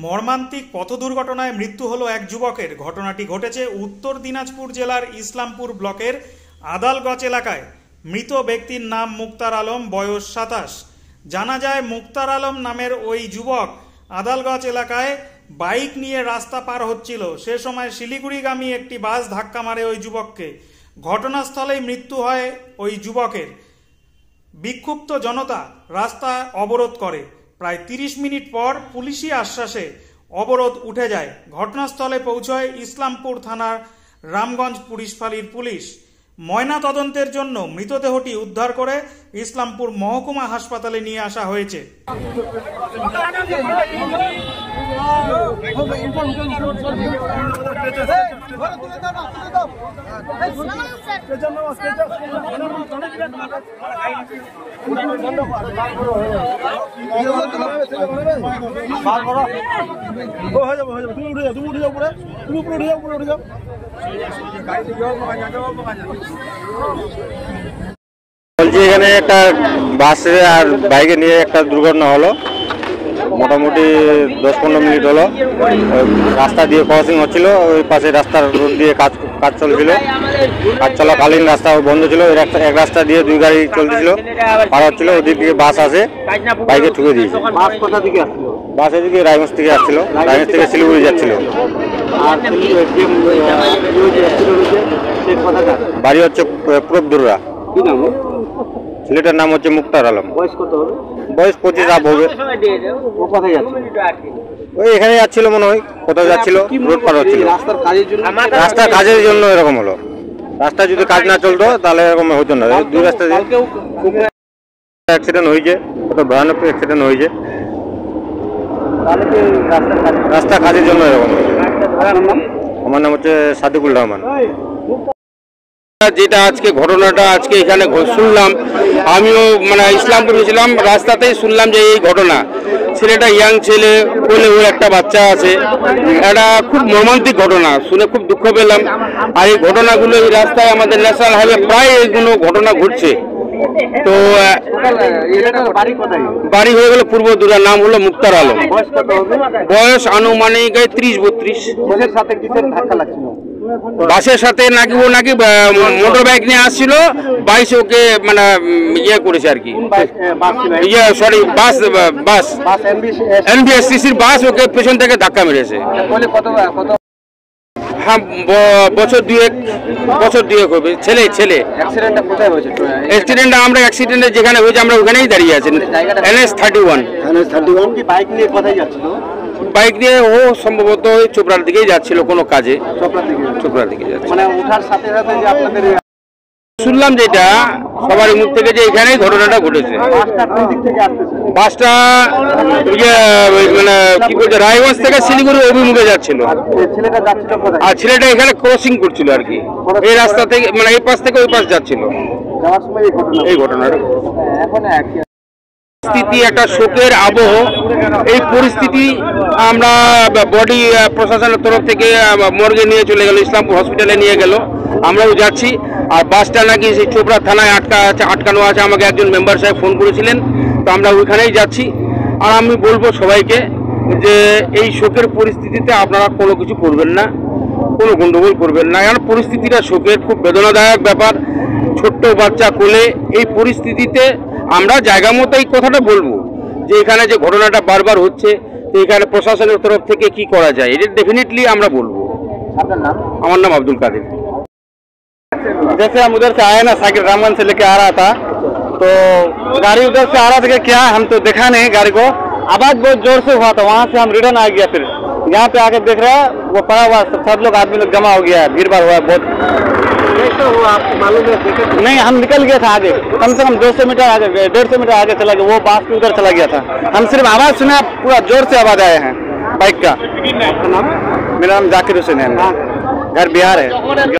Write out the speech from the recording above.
মর্মান্তিক পথ দুর্ঘটনায় মৃত্যু হলো এক যুবকের। ঘটনাটি ঘটেছে উত্তর দিনাজপুর জেলার ইসলামপুর ব্লকের আদালগঞ্জ এলাকায়। মৃত ব্যক্তির নাম মুক্তার আলম, বয়স 27। জানা যায় মুক্তার আলম নামের ওই যুবক আদালগঞ্জ এলাকায় বাইক নিয়ে রাস্তা পার হচ্ছিল। সে সময় শিলিগুড়িগামী একটি বাস ধাক্কা মারে ওই যুবককে। ঘটনাস্থলেই মৃত্যু হয় ওই যুবকের। বিক্ষুব্ধ জনতা রাস্তা অবরোধ করে। প্রায় 30 মিনিট পর পুলিশি আশ্বাসে অবরোধ উঠে যায়। ঘটনাস্থলে পৌঁছয় ইসলামপুর থানার রামগঞ্জ পুলিশ ফাঁড়ির পুলিশ। ময়না তদন্তের জন্য মৃতদেহটি উদ্ধার করে ইসলামপুর মহকুমা হাসপাতালে নিয়ে আসা হয়েছে। বলছি এখানে একটা বাসে আর বাইকে নিয়ে একটা দুর্ঘটনা হলো। মোটামুটি 10-15 মিনিট হলো। রাস্তা দিয়ে ক্রসিং হচ্ছিল, ওই পাশে রাস্তার রোড দিয়ে কাজ চলছিল। কাজ চলাকালীন রাস্তা বন্ধ ছিল। এক রাস্তা দিয়ে দুই গাড়ি চলতেছিল, পার হচ্ছিল। ওদিক থেকে বাস আসে, বাইকে ঠুকে দিয়েছে। বাস কোথা থেকে আসছিল? বাস এদিকে রায়গঞ্জ থেকে আসছিল, রায়গঞ্জ থেকে শিলিগুড়ি যাচ্ছিল। বাড়ি হচ্ছে প্রবদুররা। ছেলেটার নাম হচ্ছে মুক্তার আলম। বয়স কত হবে? বয়স 25 আপ হবে। ও কোথায় যাচ্ছে? ওই এখানে যাচ্ছিল মনে হয়, কোথাও যাচ্ছিল, রোড পার হচ্ছিল। রাস্তার কাজের জন্য এরকম হলো। রাস্তা যদি কাজ না চলতো তাহলে এরকম হতো না। দুই রাস্তা দিয়ে অ্যাক্সিডেন্ট হয়েছে, কত ভয়ানক অ্যাক্সিডেন্ট হয়েছে। রাস্তা কাজের জন্য এরকম। আমার নাম হচ্ছে সাদিকুল রহমান। যেটা আজকে ঘটনাটা আজকে এখানে শুনলাম, আমিও মানে ইসলামপুর গেছিলাম, রাস্তাতেই শুনলাম যে এই ঘটনা। ছেলেটা ইয়াং ছেলে, কোলে ওর একটা বাচ্চা আছে। এটা খুব মর্মান্তিক ঘটনা, শুনে খুব দুঃখ পেলাম। আর এই ঘটনাগুলো এই রাস্তায় আমাদের ন্যাশনাল হাইওয়ে প্রায় এইগুলো ঘটনা ঘটছে। তো বাড়ি হয়ে গেল পূর্বদুরা, নাম হলো মুক্তার আলম। বয়স আনুমানিক 30-32। বাসের সাথে নাকি ও নাকি মোটর বাইক নিয়ে আসছিল, বাইশ ওকে মানে ইয়ে করেছে আর কি, সরি বাস এনবিএসটিসির বাস ওকে পেছন থেকে ধাক্কা মেরেছে। হ্যাঁ, বছর দুয়েক হবে। ছেলে অ্যাক্সিডেন্টটা আমরা অ্যাক্সিডেন্টে যেখানে হয়েছে আমরা ওখানেই দাঁড়িয়ে আছি। NS31 কি বাইক নিয়ে কোথায় যাচ্ছিল? বাইক নিয়ে ও সম্ভবত চোপড়ার দিকেই যাচ্ছিল কোনো কাজে। চোপড়ার দিকে যাচ্ছে। মানে ওঠার সাথে সাথে যে আপনাদের শুনলাম যেটা সবার মুখ থেকে যে এখানেই ঘটনাটা ঘটেছে। বাসটা মানে কি বলছে, রায়গঞ্জ থেকে শিলিগুড়ি অভিমুখে যাচ্ছিল। আর ছেলেটা এখানে ক্রসিং করছিল আর কি, এই রাস্তা থেকে মানে এই পাশ থেকে ওই পাশ যাচ্ছিল। এই ঘটনাটা পরিস্থিতি একটা শোকের আবহ। এই পরিস্থিতি আমরা বডি প্রশাসনের তরফ থেকে মর্গে নিয়ে চলে গেল, ইসলামপুর হসপিটালে নিয়ে গেল। আমরাও যাচ্ছি। আর বাসটা নাকি সেই চোপড়া থানায় আটকানো আছে। আমাকে একজন মেম্বার সাহেব ফোন করেছিলেন, তো আমরা ওইখানেই যাচ্ছি। আর আমি বলবো সবাইকে যে এই শোকের পরিস্থিতিতে আপনারা কোনো কিছু করবেন না, কোনো গণ্ডগোল করবেন না। কারণ পরিস্থিতিটা শোকের, খুব বেদনাদায়ক ব্যাপার। ছোট্ট বাচ্চা কোলে, এই পরিস্থিতিতে আমরা জায়গা মতো এই কথাটা বলবো যে এখানে যে ঘটনাটা বারবার হচ্ছে, তো এখানে প্রশাসনের তরফ থেকে কি করা যায় এটা ডেফিনেটলি আমরা বলবো। আমার নাম আব্দুল কাদের। जैसे हम उधर से आए ना, साइकिल रामगंज से लेके आ रहा था, तो गाड़ी उधर से आ रहा था कि क्या हम तो देखा नहीं गाड़ी को। आवाज बहुत जोर से हुआ था, वहाँ से हम रिटर्न आ गया। फिर यहाँ पे आके देख रहा है वो पड़ा हुआ, सब लोग आदमी लोग जमा हो गया है, भीड़ भाड़ हुआ है बहुत। नहीं, हम निकल गया था आगे, कम से कम 200 मीटर आगे, 150 मीटर आगे चला गया। वो बास के उधर चला गया था। हम सिर्फ आवाज सुना, पूरा जोर से आवाज आए हैं बाइक का। मेरा नाम जाकिर हुसैन है, घर बिहार है।